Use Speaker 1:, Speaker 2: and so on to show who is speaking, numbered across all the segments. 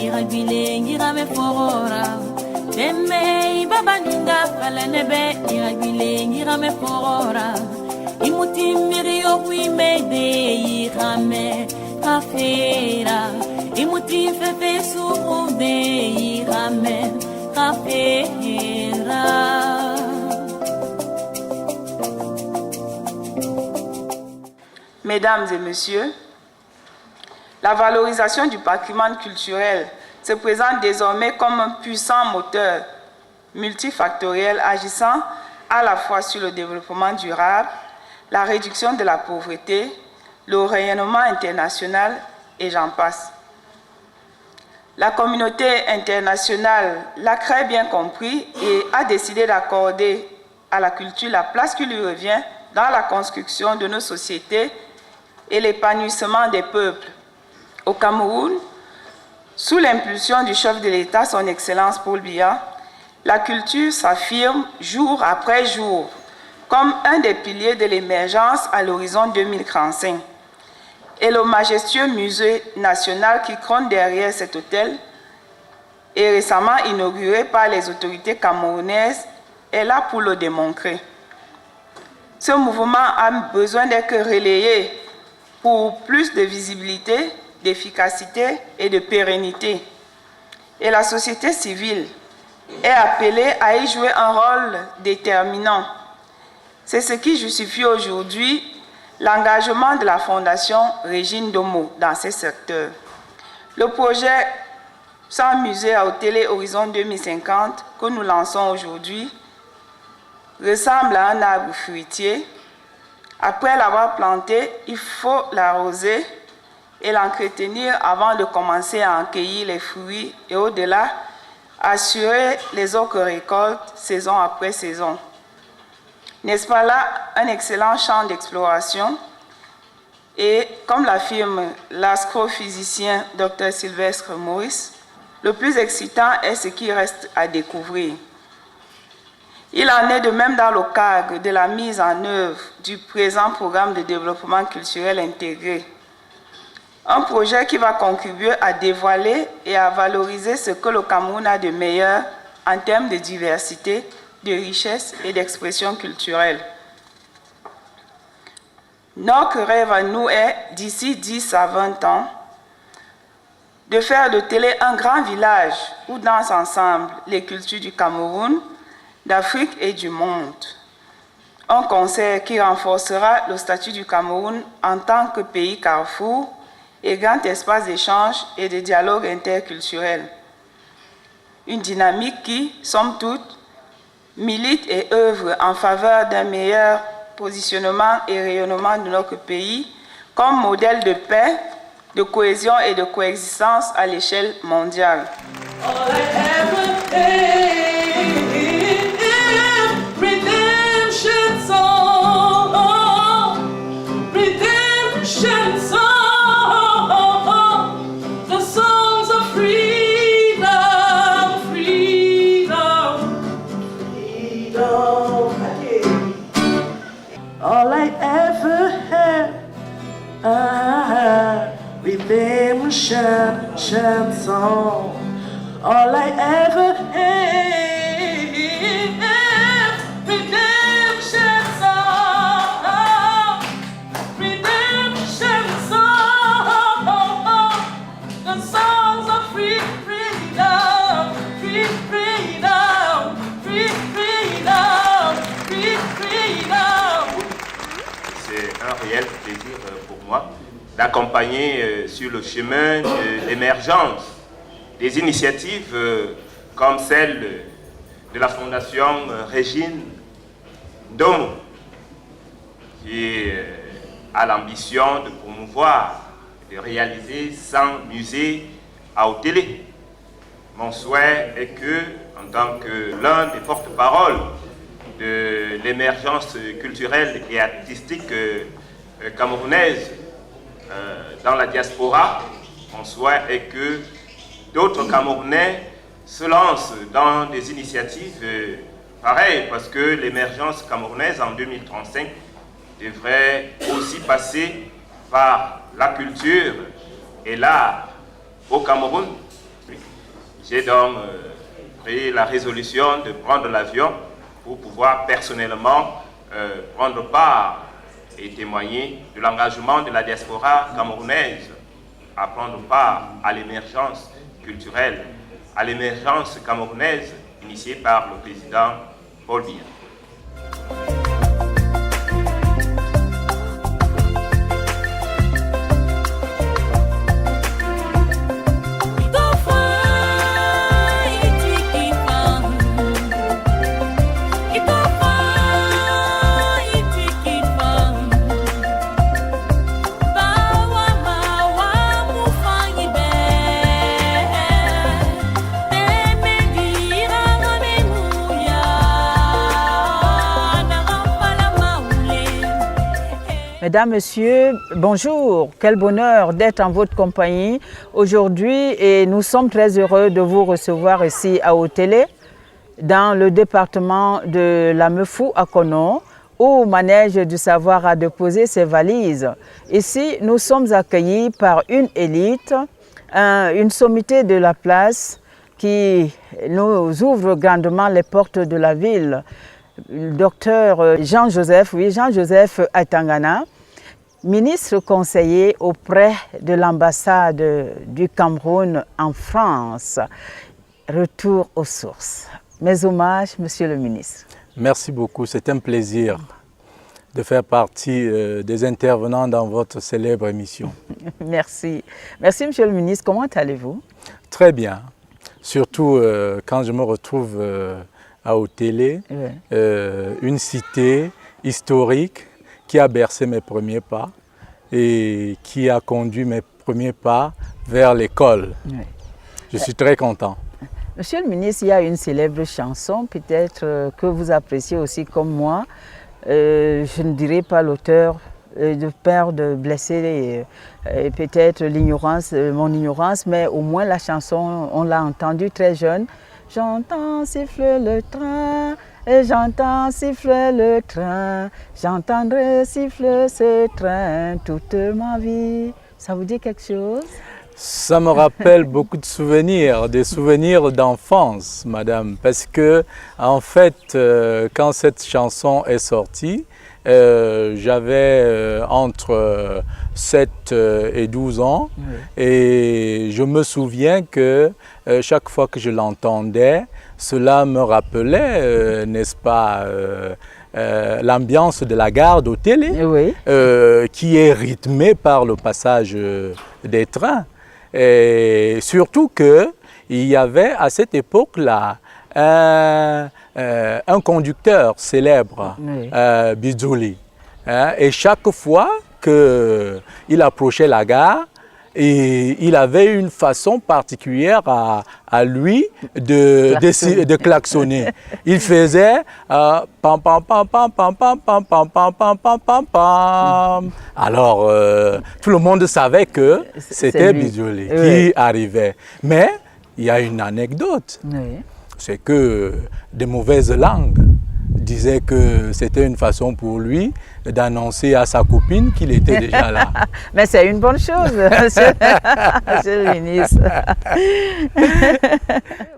Speaker 1: iragile ngirame forora deme babaninda falanebe iragile ngirame forora imuti mirio kuimede irame kafera imuti fefe surude irame kafera.
Speaker 2: Mesdames et messieurs, la valorisation du patrimoine culturel se présente désormais comme un puissant moteur multifactoriel agissant à la fois sur le développement durable, la réduction de la pauvreté, le rayonnement international et j'en passe. La communauté internationale l'a très bien compris et a décidé d'accorder à la culture la place qui lui revient dans la construction de nos sociétés et l'épanouissement des peuples. Au Cameroun, sous l'impulsion du chef de l'État, son Excellence Paul Biya, la culture s'affirme jour après jour comme un des piliers de l'émergence à l'horizon 2035. Et le majestueux musée national qui trône derrière cet hôtel et récemment inauguré par les autorités camerounaises est là pour le démontrer. Ce mouvement a besoin d'être relayé pour plus de visibilité, d'efficacité et de pérennité. Et la société civile est appelée à y jouer un rôle déterminant. C'est ce qui justifie aujourd'hui l'engagement de la Fondation Régine Domo dans ces secteurs. Le projet 100 musées à Télé Horizon 2050 que nous lançons aujourd'hui ressemble à un arbre fruitier. Après l'avoir planté, il faut l'arroser et l'entretenir avant de commencer à en cueillir les fruits et au-delà, assurer les autres récoltes saison après saison. N'est-ce pas là un excellent champ d'exploration? Et comme l'affirme l'astrophysicien Dr Sylvestre Maurice, le plus excitant est ce qui reste à découvrir. Il en est de même dans le cadre de la mise en œuvre du présent programme de développement culturel intégré. Un projet qui va contribuer à dévoiler et à valoriser ce que le Cameroun a de meilleur en termes de diversité, de richesse et d'expression culturelle. Notre rêve à nous est, d'ici 10 à 20 ans, de faire de Télé un grand village où dansent ensemble les cultures du Cameroun, d'Afrique et du monde. Un concert qui renforcera le statut du Cameroun en tant que pays carrefour et grand espace d'échange et de dialogue interculturel. Une dynamique qui, somme toute, milite et œuvre en faveur d'un meilleur positionnement et rayonnement de notre pays comme modèle de paix, de cohésion et de coexistence à l'échelle mondiale.
Speaker 3: All I ever had, redemption song. All I ever had, redemption song, redemption song. The songs of freedom, freedom, freedom, freedom.
Speaker 4: C'est un réel plaisir pour moi d'accompagner sur le chemin de l'émergence des initiatives comme celle de la Fondation Régine Domo, qui a l'ambition de promouvoir et de réaliser 100 musées à Télé. Mon souhait est que, en tant que l'un des porte-paroles de l'émergence culturelle et artistique camerounaise dans la diaspora, mon souhait est que d'autres Camerounais se lancent dans des initiatives pareilles, parce que l'émergence camerounaise en 2035 devrait aussi passer par la culture et l'art au Cameroun. J'ai donc pris la résolution de prendre l'avion pour pouvoir personnellement prendre part et témoigner de l'engagement de la diaspora camerounaise à prendre part à l'émergence culturelle, à l'émergence camerounaise initiée par le président Paul Biya.
Speaker 5: Mesdames, Messieurs, bonjour. Quel bonheur d'être en votre compagnie aujourd'hui et nous sommes très heureux de vous recevoir ici à Otélé, dans le département de la Mefou à Kono, où Manège du Savoir a déposé ses valises. Ici, nous sommes accueillis par une élite, une sommité de la place qui nous ouvre grandement les portes de la ville. Le docteur Jean-Joseph Aitangana, ministre conseiller auprès de l'ambassade du Cameroun en France. Retour aux sources. Mes hommages, Monsieur le ministre.
Speaker 6: Merci beaucoup, c'est un plaisir de faire partie des intervenants dans votre célèbre émission.
Speaker 5: Merci. Merci, Monsieur le ministre. Comment allez-vous?
Speaker 6: Très bien, surtout quand je me retrouve à Otélé, oui. Une cité historique qui a bercé mes premiers pas et qui a conduit mes premiers pas vers l'école. Oui. Je suis très content.
Speaker 5: Monsieur le ministre, il y a une célèbre chanson, peut-être que vous appréciez aussi comme moi. Je ne dirai pas l'auteur, de peur de blesser et peut-être l'ignorance, mon ignorance, mais au moins la chanson, on l'a entendue très jeune. J'entends siffler le train, et j'entends siffler le train, j'entendrai siffler ce train toute ma vie. Ça vous dit quelque chose?
Speaker 6: Ça me rappelle beaucoup de souvenirs, des souvenirs d'enfance, madame, parce que en fait, quand cette chanson est sortie, j'avais entre 7 et 12 ans, oui. Et je me souviens que chaque fois que je l'entendais, cela me rappelait, n'est-ce pas, l'ambiance de la gare d'Otélé, oui. Qui est rythmée par le passage des trains. Et surtout qu'il y avait à cette époque-là un conducteur célèbre, oui. Bizouli. Et chaque fois qu'il approchait la gare, et il avait une façon particulière à lui de klaxonner. Il faisait pam pam pam pam pam pam pam pam pam pam pam pam pam. Alors tout le monde savait que c'était Bizouli qui arrivait. Mais il y a une anecdote. Oui. C'est que de mauvaises langues disaient que c'était une façon pour lui d'annoncer à sa copine qu'il était déjà là.
Speaker 5: Mais c'est une bonne chose, monsieur le ministre.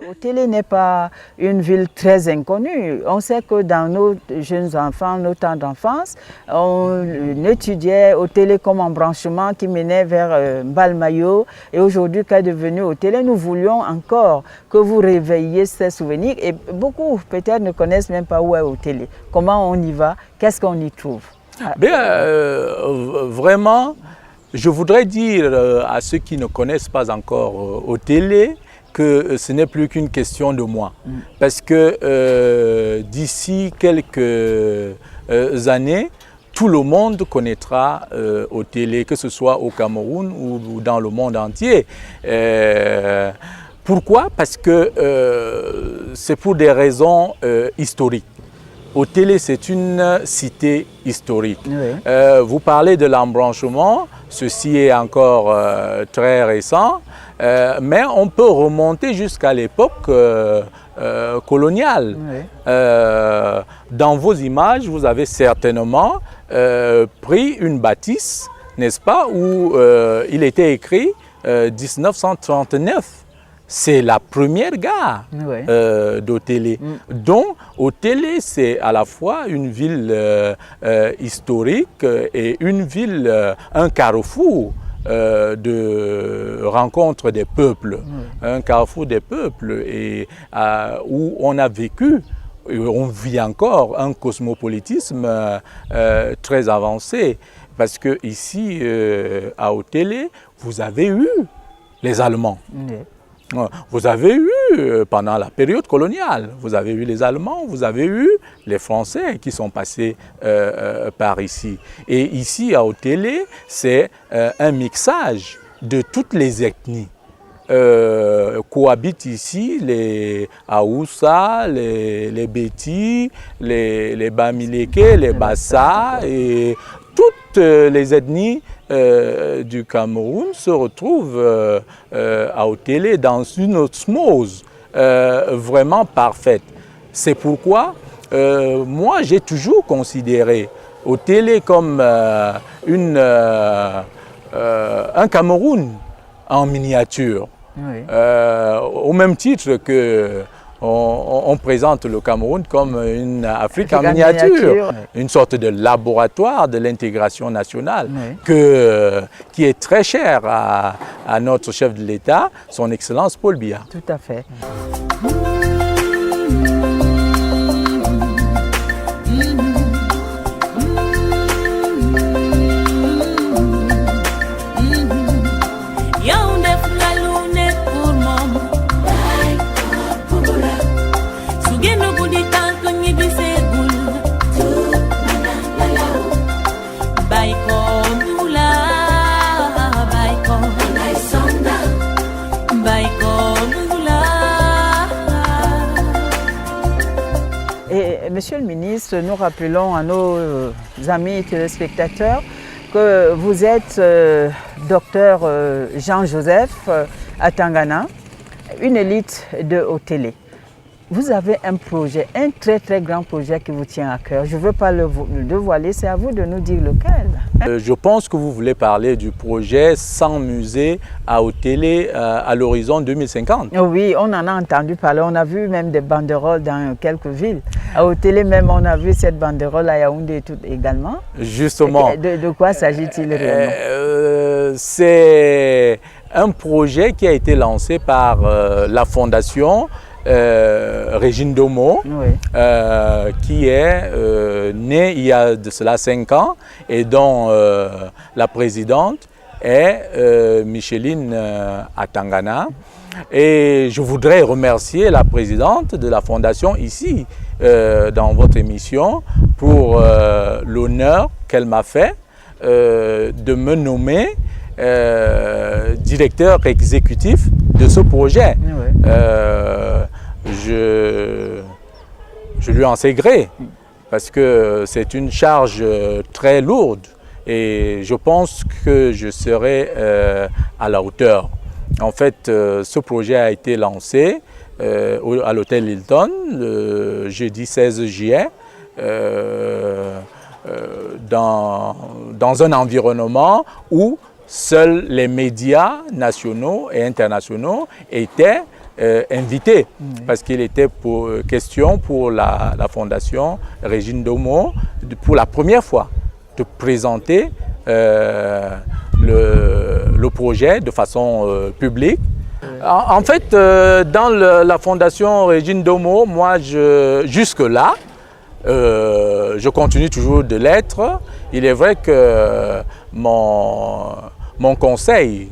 Speaker 5: Otélé n'est pas une ville très inconnue. On sait que dans nos jeunes enfants, nos temps d'enfance, on étudiait Otélé comme embranchement qui menait vers Balmayo. Et aujourd'hui, qu'est devenu Otélé, nous voulions encore que vous réveilliez ces souvenirs. Et beaucoup peut-être ne connaissent même pas où est Otélé. Comment on y va? Qu'est-ce qu'on y trouve?
Speaker 6: Bien, vraiment, je voudrais dire à ceux qui ne connaissent pas encore Otélé que ce n'est plus qu'une question de moi. Parce que d'ici quelques années, tout le monde connaîtra Otélé, que ce soit au Cameroun ou dans le monde entier. Pourquoi? Parce que c'est pour des raisons historiques. Otélé, c'est une cité historique. Oui. Vous parlez de l'embranchement, ceci est encore très récent, mais on peut remonter jusqu'à l'époque coloniale. Oui. Dans vos images, vous avez certainement pris une bâtisse, n'est-ce pas, où il était écrit 1939. c'est la première gare d'Otélé. Donc, Otélé, c'est à la fois une ville historique et une ville, un carrefour de rencontre des peuples, un carrefour des peuples et où on a vécu, et on vit encore un cosmopolitisme très avancé. Parce que ici, à Otélé, vous avez eu les Allemands. Vous avez eu, pendant la période coloniale, vous avez eu les Allemands, vous avez eu les Français qui sont passés par ici. Et ici, à Otélé, c'est un mixage de toutes les ethnies. Cohabitent ici les Aoussa, les Béti, les Bamileke, les Bassa, et toutes les ethnies du Cameroun se retrouvent à Otélé dans une osmose vraiment parfaite. C'est pourquoi moi j'ai toujours considéré Otélé comme un Cameroun en miniature. Au même titre que on présente le Cameroun comme une Afrique en miniature, une sorte de laboratoire de l'intégration nationale qui est très cher à notre chef de l'État, son Excellence Paul Biya.
Speaker 5: Tout à fait. Monsieur le ministre, nous rappelons à nos amis téléspectateurs que vous êtes docteur Jean-Joseph Atangana, une élite de Otélé. Vous avez un projet, un très très grand projet qui vous tient à cœur. Je ne veux pas le dévoiler, c'est à vous de nous dire lequel.
Speaker 6: Je pense que vous voulez parler du projet 100 musées à Otélé à l'horizon 2050.
Speaker 5: Oui, on en a entendu parler, on a vu même des banderoles dans quelques villes. À Otélé même, on a vu cette banderole à Yaoundé également.
Speaker 6: Justement.
Speaker 5: De quoi s'agit-il réellement?
Speaker 6: C'est un projet qui a été lancé par la Fondation Régine Domo, qui est née il y a de cela 5 ans et dont la présidente est Micheline Atangana. Et je voudrais remercier la présidente de la Fondation ici, dans votre émission, pour l'honneur qu'elle m'a fait de me nommer directeur exécutif de ce projet. Je lui en sais gré parce que c'est une charge très lourde et je pense que je serai à la hauteur. En fait, ce projet a été lancé à l'hôtel Hilton le jeudi 16 juillet dans un environnement où seuls les médias nationaux et internationaux étaient invités, parce qu'il était question pour la Fondation Régine Domo, pour la première fois, de présenter le projet de façon publique. En fait, dans la Fondation Régine Domo, moi, jusque-là, je continue toujours de l'être. Il est vrai que mon conseil,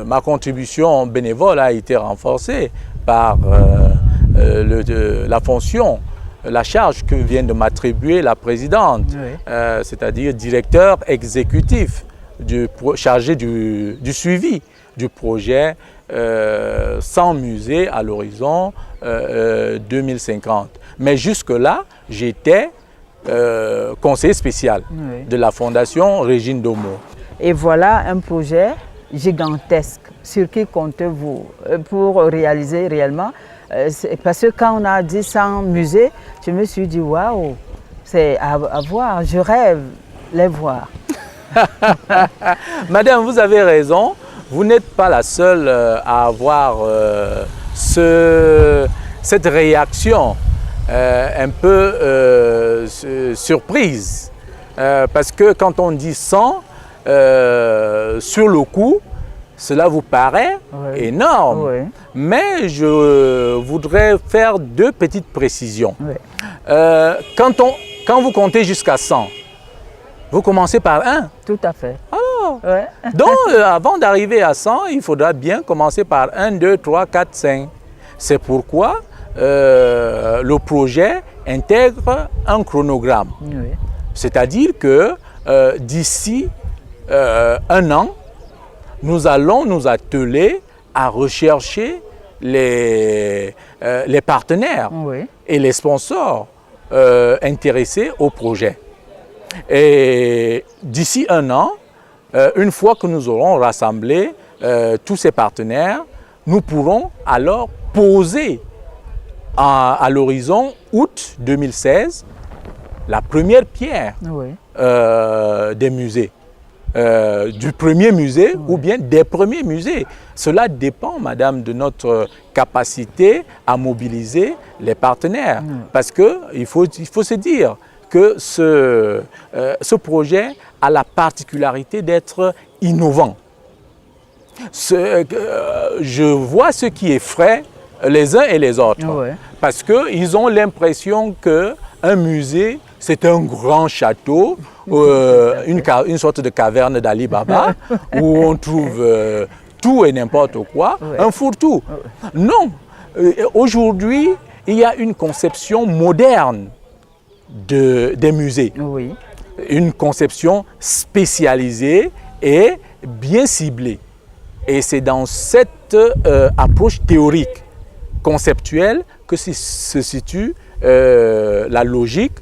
Speaker 6: ma contribution bénévole a été renforcée par la fonction, la charge que vient de m'attribuer la présidente, c'est-à-dire directeur exécutif chargé du suivi du projet 100 musées à l'horizon 2050. Mais jusque-là, j'étais conseiller spécial de la Fondation Régine Domo.
Speaker 5: Et voilà un projet gigantesque sur qui comptez-vous pour réaliser réellement. Parce que quand on a dit 100 musées, je me suis dit waouh, c'est à voir, je rêve les voir.
Speaker 6: Madame, vous avez raison. vous n'êtes pas la seule à avoir cette réaction un peu surprise. Parce que quand on dit 100, sur le coup, cela vous paraît énorme.
Speaker 5: Oui.
Speaker 6: Mais je voudrais faire 2 petites précisions.
Speaker 5: Oui.
Speaker 6: Quand vous comptez jusqu'à 100, vous commencez par 1.
Speaker 5: Tout à fait.
Speaker 6: Alors,
Speaker 5: Ouais.
Speaker 6: donc, avant d'arriver à 100, il faudra bien commencer par 1, 2, 3, 4, 5. C'est pourquoi le projet intègre un chronogramme.
Speaker 5: Oui.
Speaker 6: C'est-à-dire que d'ici 1 an, nous allons nous atteler à rechercher les partenaires
Speaker 5: Oui.
Speaker 6: et les sponsors intéressés au projet. Et d'ici 1 an, une fois que nous aurons rassemblé tous ces partenaires, nous pourrons alors poser à l'horizon août 2016 la première pierre
Speaker 5: Oui.
Speaker 6: des musées. Du premier musée ou bien des premiers musées. Cela dépend, madame, de notre capacité à mobiliser les partenaires. Parce qu'il faut se dire que ce projet a la particularité d'être innovant. Je vois ce qui effraie les uns et les autres.
Speaker 5: Ouais.
Speaker 6: Parce qu'ils ont l'impression qu'un musée, c'est un grand château, une sorte de caverne d'Ali Baba, où on trouve tout et n'importe quoi, un fourre-tout. Non, aujourd'hui, il y a une conception moderne des musées.
Speaker 5: Oui.
Speaker 6: Une conception spécialisée et bien ciblée. Et c'est dans cette approche théorique, conceptuelle, que se situe la logique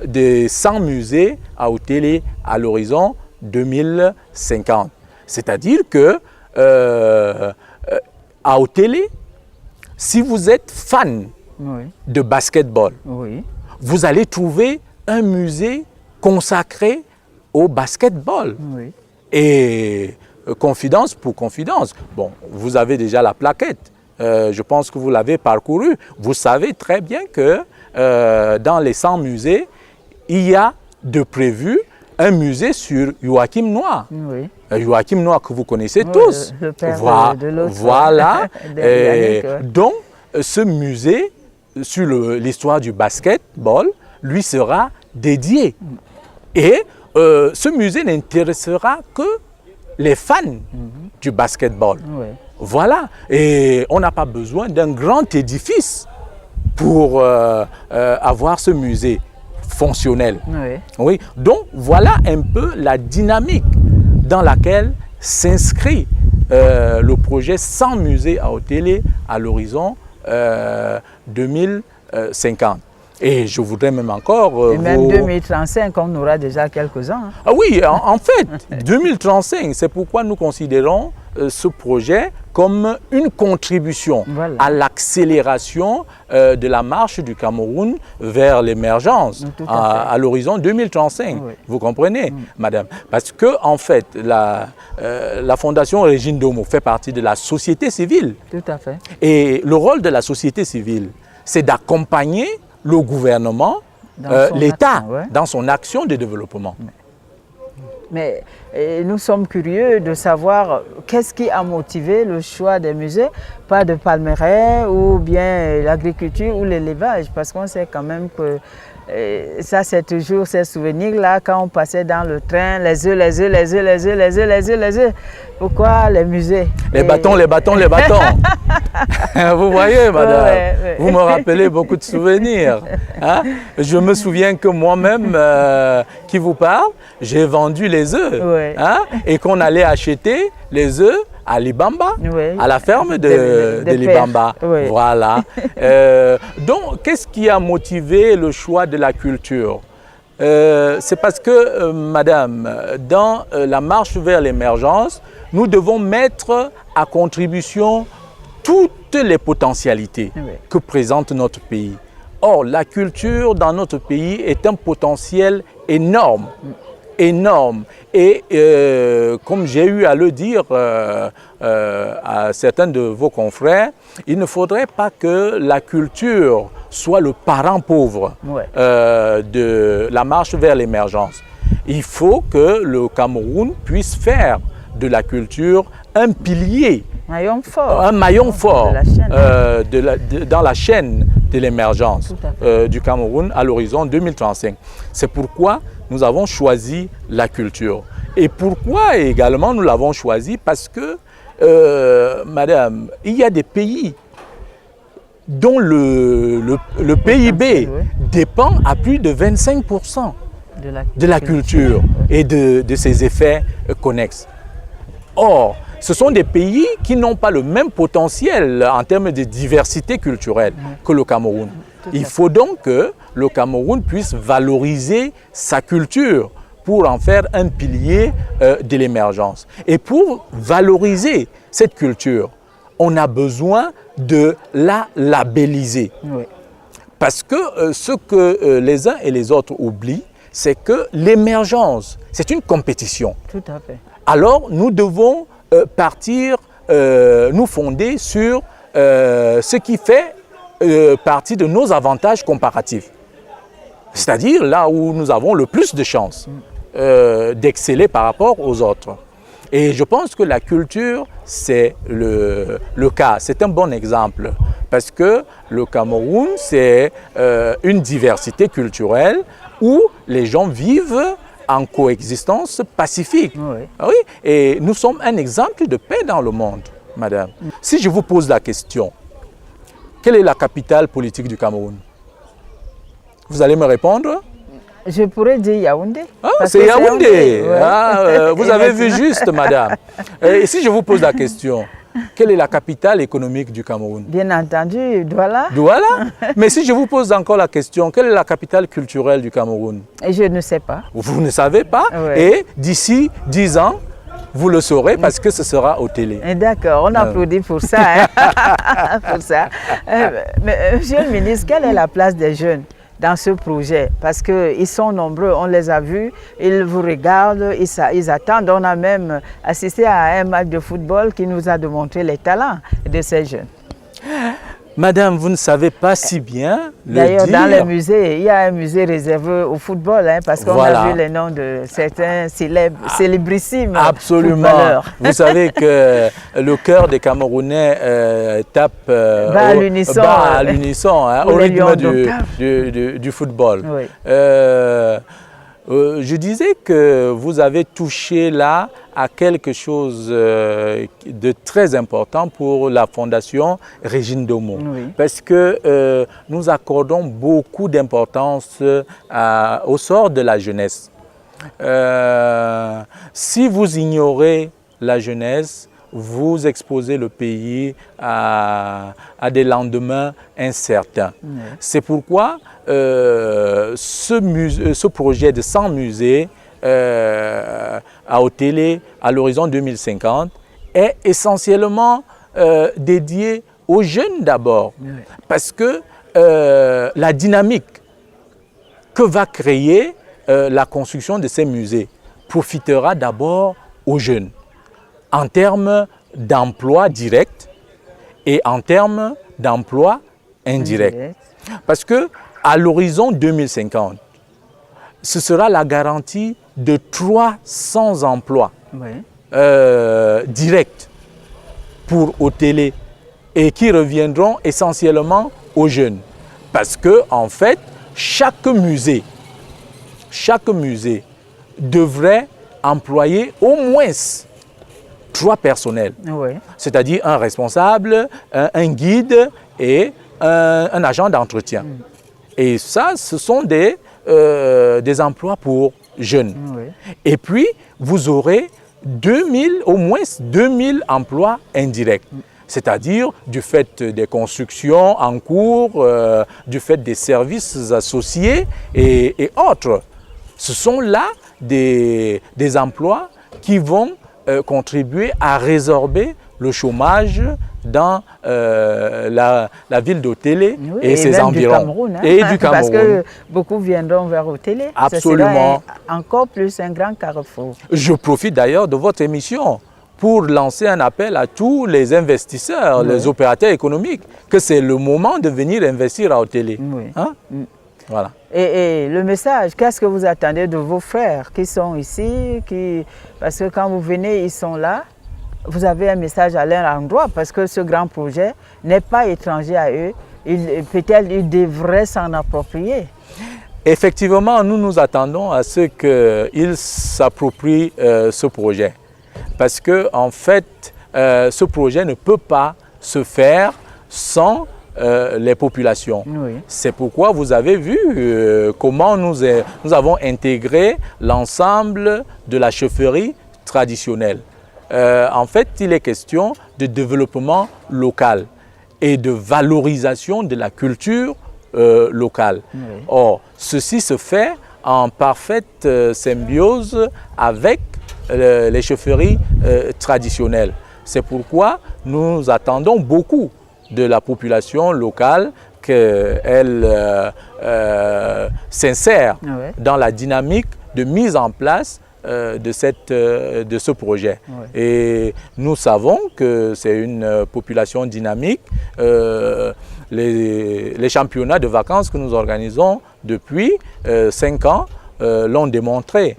Speaker 6: des 100 musées à Haut-Télé à l'horizon 2050. C'est-à-dire que à Haut-Télé, si vous êtes fan de basketball, vous allez trouver un musée consacré au basketball.
Speaker 5: Oui.
Speaker 6: Et confidence pour confidence, bon, vous avez déjà la plaquette. Je pense que vous l'avez parcouru. Vous savez très bien que dans les 100 musées, il y a de prévu un musée sur Joachim Noir.
Speaker 5: Oui.
Speaker 6: Joachim Noir que vous connaissez tous.
Speaker 5: Le père de l'autre.
Speaker 6: Voilà.
Speaker 5: Yannick,
Speaker 6: donc, ce musée sur l'histoire du basketball lui sera dédié. Et ce musée n'intéressera que les fans du basketball.
Speaker 5: Oui.
Speaker 6: Voilà. Et on n'a pas besoin d'un grand édifice pour avoir ce musée fonctionnel.
Speaker 5: Oui.
Speaker 6: Oui. Donc, voilà un peu la dynamique dans laquelle s'inscrit le projet 100 musées à Haut-Télé à l'horizon 2050. Et je voudrais même encore...
Speaker 5: Et même 2035, on aura déjà quelques-uns. Hein.
Speaker 6: Ah oui, en fait, 2035, c'est pourquoi nous considérons ce projet comme une contribution à l'accélération de la marche du Cameroun vers l'émergence à l'horizon 2035. Oui. Vous comprenez, madame? Parce que, en fait, la Fondation Régine Domo fait partie de la société civile.
Speaker 5: Tout à fait.
Speaker 6: Et le rôle de la société civile, c'est d'accompagner le gouvernement, l'État, dans son action de développement.
Speaker 5: Mais nous sommes curieux de savoir qu'est-ce qui a motivé le choix des musées, pas de palmeraie ou bien l'agriculture ou l'élevage, parce qu'on sait quand même que ça c'est toujours ces souvenirs-là quand on passait dans le train, les œufs, les œufs, les œufs, les œufs, les œufs, les œufs, les œufs. Pourquoi les musées?
Speaker 6: Les bâtons, les bâtons, les bâtons. Vous voyez, madame, vous me rappelez beaucoup de souvenirs. Hein? Je me souviens que moi-même, qui vous parle, j'ai vendu les œufs. Hein? Et qu'on allait acheter les œufs à Libamba, à la ferme de Libamba. Voilà. Donc, qu'est-ce qui a motivé le choix de la culture? C'est parce que, madame, dans la marche vers l'émergence, nous devons mettre à contribution toutes les potentialités que présente notre pays. Or, la culture dans notre pays est un potentiel énorme. énorme. Et comme j'ai eu à le dire à certains de vos confrères, il ne faudrait pas que la culture soit le parent pauvre de la marche vers l'émergence. Il faut que le Cameroun puisse faire de la culture un pilier, un maillon fort dans la chaîne de l'émergence du Cameroun à l'horizon 2035. C'est pourquoi nous avons choisi la culture. Et pourquoi également nous l'avons choisi? Parce que, madame, il y a des pays dont le PIB dépend à plus de 25% de la culture et de ses effets connexes. Or, ce sont des pays qui n'ont pas le même potentiel en termes de diversité culturelle que le Cameroun. Il faut donc que le Cameroun puisse valoriser sa culture pour en faire un pilier de l'émergence. Et pour valoriser cette culture, on a besoin de la labelliser. Parce que ce que les uns et les autres oublient, c'est que l'émergence, c'est une compétition.
Speaker 5: Tout à fait.
Speaker 6: Alors, nous devons nous fonder sur ce qui fait partie de nos avantages comparatifs. C'est-à-dire là où nous avons le plus de chances d'exceller par rapport aux autres. Et je pense que la culture, c'est le cas. C'est un bon exemple parce que le Cameroun, c'est une diversité culturelle où les gens vivent en coexistence pacifique. Oui. Et nous sommes un exemple de paix dans le monde, madame. Si je vous pose la question, quelle est la capitale politique du Cameroun? Vous allez me répondre?
Speaker 5: Je pourrais dire Yaoundé.
Speaker 6: Ah, c'est Yaoundé. Vous avez vu juste, madame. Et si je vous pose la question, quelle est la capitale économique du Cameroun?
Speaker 5: Bien entendu, Douala.
Speaker 6: Douala. Mais si je vous pose encore la question, quelle est la capitale culturelle du Cameroun?
Speaker 5: Je ne sais pas.
Speaker 6: Vous ne savez pas? Et d'ici 10 ans, vous le saurez parce que ce sera au télé.
Speaker 5: D'accord, on applaudit pour ça. Pour ça. Mais, monsieur le ministre, quelle est la place des jeunes dans ce projet? Parce qu'ils sont nombreux, on les a vus, ils vous regardent, ils attendent. On a même assisté à un match de football qui nous a démontré les talents de ces jeunes.
Speaker 6: Madame, vous ne savez pas si bien le dire.
Speaker 5: D'ailleurs, dans les musées, il y a un musée réservé au football, parce qu'on a vu les noms de certains célébrissimes footballeurs.
Speaker 6: Vous savez que le cœur des Camerounais tape
Speaker 5: à
Speaker 6: l'unisson au rythme du football.
Speaker 5: Oui.
Speaker 6: Je disais que vous avez touché là à quelque chose de très important pour la Fondation Régine Domo. Parce que nous accordons beaucoup d'importance au sort de la jeunesse. Si vous ignorez la jeunesse, vous exposez le pays à des lendemains incertains. C'est pourquoi ce projet de 100 musées à Otélé à l'horizon 2050 est essentiellement dédié aux jeunes d'abord. Parce que la dynamique que va créer la construction de ces musées profitera d'abord aux jeunes en termes d'emploi direct et en termes d'emploi indirect. Parce que à l'horizon 2050, ce sera la garantie de 300 emplois directs pour Otélé et qui reviendront essentiellement aux jeunes. Parce que, en fait, chaque musée devrait employer au moins 3 personnels, c'est-à-dire un responsable, un guide et un agent d'entretien. Et ça, ce sont des emplois pour jeunes. Et puis, vous aurez au moins 2000 emplois indirects, c'est-à-dire du fait des constructions en cours, du fait des services associés et autres. Ce sont là des emplois qui vont contribuer à résorber le chômage dans la ville d'Otélé et ses environs.
Speaker 5: Du Cameroun, hein?
Speaker 6: Et du Cameroun.
Speaker 5: Parce que beaucoup viendront vers Otélé.
Speaker 6: Absolument.
Speaker 5: Ça sera encore plus un grand carrefour.
Speaker 6: Je profite d'ailleurs de votre émission pour lancer un appel à tous les investisseurs, les opérateurs économiques, que c'est le moment de venir investir à Otélé.
Speaker 5: Oui.
Speaker 6: Hein? Voilà.
Speaker 5: Et le message, qu'est-ce que vous attendez de vos frères qui sont ici, parce que quand vous venez, ils sont là. Vous avez un message à leur endroit parce que ce grand projet n'est pas étranger à eux. Peut-être ils devraient s'en approprier.
Speaker 6: Effectivement, nous nous attendons à ce qu'ils s'approprient ce projet. Parce que, en fait, ce projet ne peut pas se faire sans les populations.
Speaker 5: Oui.
Speaker 6: C'est pourquoi vous avez vu comment nous avons intégré l'ensemble de la chaufferie traditionnelle. En fait, il est question de développement local et de valorisation de la culture locale.
Speaker 5: Oui.
Speaker 6: Or, ceci se fait en parfaite symbiose avec les chaufferies traditionnelles. C'est pourquoi nous attendons beaucoup de la population locale qu'elle s'insère dans la dynamique de mise en place de ce projet.
Speaker 5: Ouais.
Speaker 6: Et nous savons que c'est une population dynamique. Les championnats de vacances que nous organisons depuis 5 ans l'ont démontré.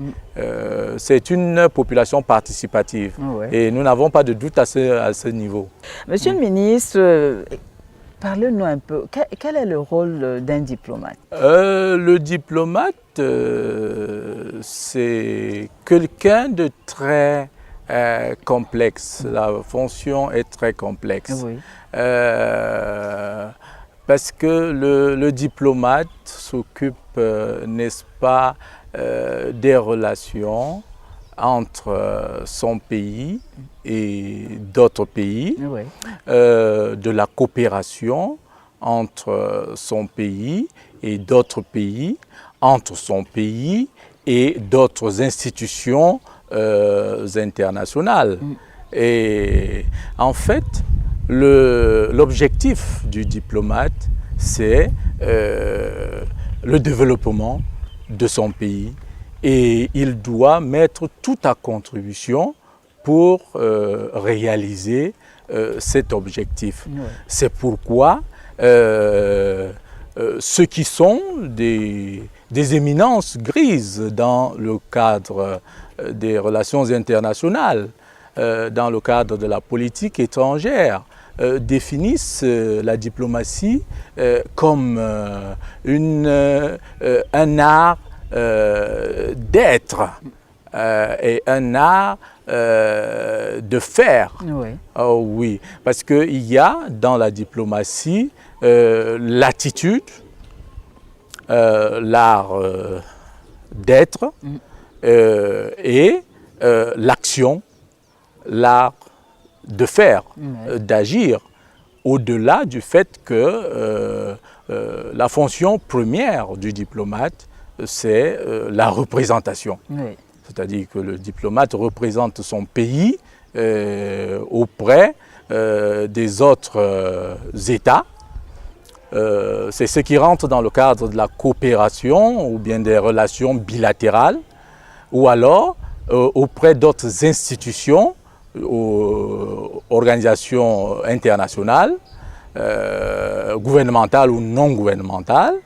Speaker 6: C'est une population participative.
Speaker 5: Ouais.
Speaker 6: Et nous n'avons pas de doute à ce niveau.
Speaker 5: Monsieur le ministre, parlez-nous un peu, quel est le rôle d'un diplomate?
Speaker 6: Le diplomate, c'est quelqu'un de très complexe. La fonction est très complexe.
Speaker 5: Oui.
Speaker 6: Parce que le diplomate s'occupe, n'est-ce pas, des relations entre son pays et d'autres pays,
Speaker 5: Oui.
Speaker 6: de la coopération entre son pays et d'autres pays, entre son pays et d'autres institutions internationales. Et en fait, l'objectif du diplomate, c'est le développement de son pays et il doit mettre toute sa contribution pour réaliser cet objectif.
Speaker 5: Oui.
Speaker 6: C'est pourquoi ceux qui sont des éminences grises dans le cadre des relations internationales, dans le cadre de la politique étrangère, définissent la diplomatie comme un art d'être et un art de faire.
Speaker 5: Oui.
Speaker 6: Oh, oui, parce qu'il y a dans la diplomatie l'attitude, l'art d'être et l'action, l'art de faire, d'agir, au-delà du fait que la fonction première du diplomate, c'est la représentation.
Speaker 5: Oui.
Speaker 6: C'est-à-dire que le diplomate représente son pays auprès des autres États. C'est ce qui rentre dans le cadre de la coopération ou bien des relations bilatérales, ou alors auprès d'autres institutions, organisations internationales, gouvernementales ou non gouvernementales.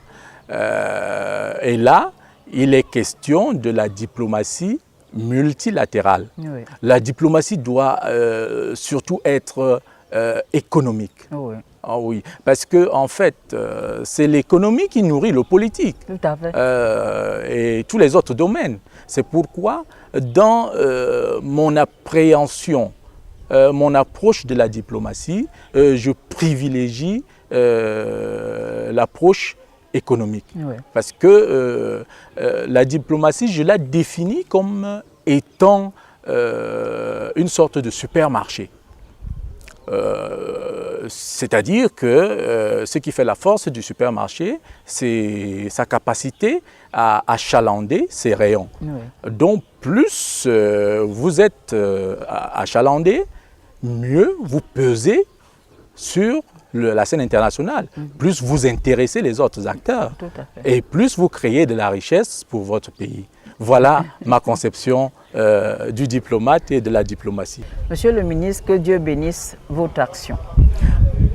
Speaker 6: Et là, il est question de la diplomatie multilatérale.
Speaker 5: Oui.
Speaker 6: La diplomatie doit surtout être économique.
Speaker 5: Oui.
Speaker 6: Ah oui, parce que en fait, c'est l'économie qui nourrit le politique.
Speaker 5: Tout à fait.
Speaker 6: Et tous les autres domaines. C'est pourquoi, dans mon appréhension, mon approche de la diplomatie, je privilégie l'approche économique.
Speaker 5: Oui.
Speaker 6: Parce que la diplomatie, je la définis comme étant une sorte de supermarché. C'est-à-dire que ce qui fait la force du supermarché, c'est sa capacité à achalander ses rayons.
Speaker 5: Oui.
Speaker 6: Donc, plus vous êtes achalandé, mieux vous pesez sur la scène internationale, plus vous intéressez les autres acteurs et plus vous créez de la richesse pour votre pays. Voilà ma conception du diplomate et de la diplomatie.
Speaker 5: Monsieur le ministre, que Dieu bénisse votre action.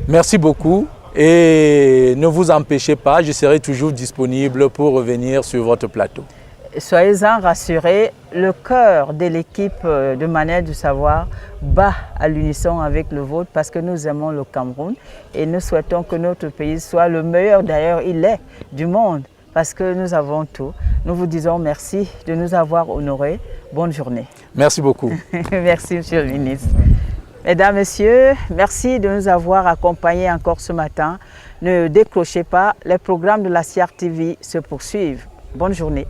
Speaker 6: Merci beaucoup et ne vous empêchez pas, je serai toujours disponible pour revenir sur votre plateau.
Speaker 5: Soyez-en rassurés, le cœur de l'équipe de Manège du Savoir bat à l'unisson avec le vôtre parce que nous aimons le Cameroun et nous souhaitons que notre pays soit le meilleur, d'ailleurs il est, du monde parce que nous avons tout. Nous vous disons merci de nous avoir honorés. Bonne journée.
Speaker 6: Merci beaucoup.
Speaker 5: Merci, Monsieur le ministre. Mesdames, Messieurs, merci de nous avoir accompagnés encore ce matin. Ne décrochez pas, les programmes de la CR TV se poursuivent. Bonne journée.